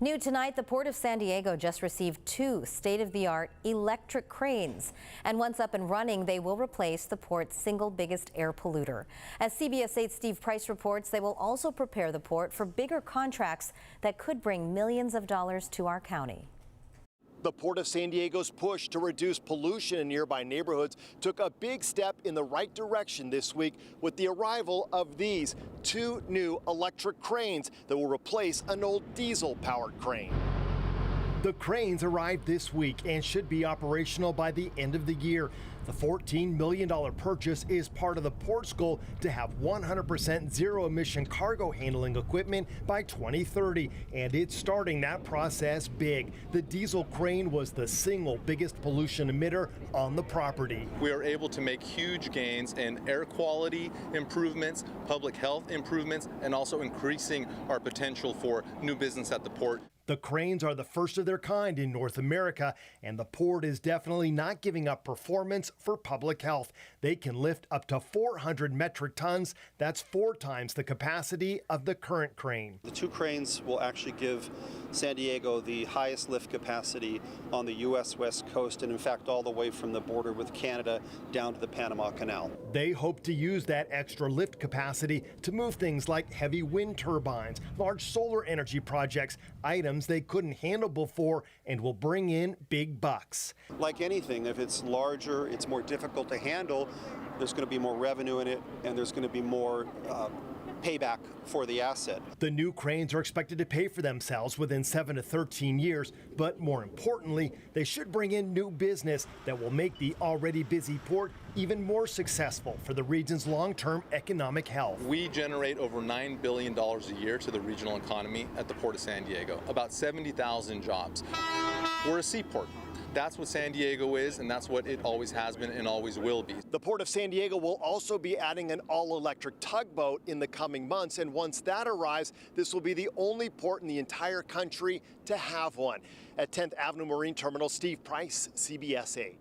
New tonight, the Port of San Diego just received 2 state-of-the-art electric cranes. And once up and running, they will replace the port's single biggest air polluter. As CBS 8's Steve Price reports, they will also prepare the port for bigger contracts that could bring millions of dollars to our county. The Port of San Diego's push to reduce pollution in nearby neighborhoods took a big step in the right direction this week with the arrival of these 2 new electric cranes that will replace an old diesel-powered crane. The cranes arrived this week and should be operational by the end of the year. The $14 million purchase is part of the port's goal to have 100% zero-emission cargo handling equipment by 2030, and it's starting that process big. The diesel crane was the single biggest pollution emitter on the property. We are able to make huge gains in air quality improvements, public health improvements, and also increasing our potential for new business at the port. The cranes are the first of their kind in North America, and the port is definitely not giving up performance for public health. They can lift up to 400 metric tons. That's 4 times the capacity of the current crane. The 2 cranes will actually give San Diego the highest lift capacity on the U.S. West Coast, and in fact all the way from the border with Canada down to the Panama Canal. They hope to use that extra lift capacity to move things like heavy wind turbines, large solar energy projects, items they couldn't handle before, and will bring in big bucks. Like anything, if it's larger, it's more difficult to handle, there's going to be more revenue in it, and there's going to be more payback for the asset. The new cranes are expected to pay for themselves within 7 to 13 years, but more importantly, they should bring in new business that will make the already busy port even more successful for the region's long-term economic health. We generate over $9 billion a year to the regional economy at the Port of San Diego, about 70,000 jobs. We're a seaport. That's what San Diego is, and that's what it always has been and always will be. The Port of San Diego will also be adding an all-electric tugboat in the coming months, and once that arrives, this will be the only port in the entire country to have one. At 10th Avenue Marine Terminal, Steve Price, CBS 8.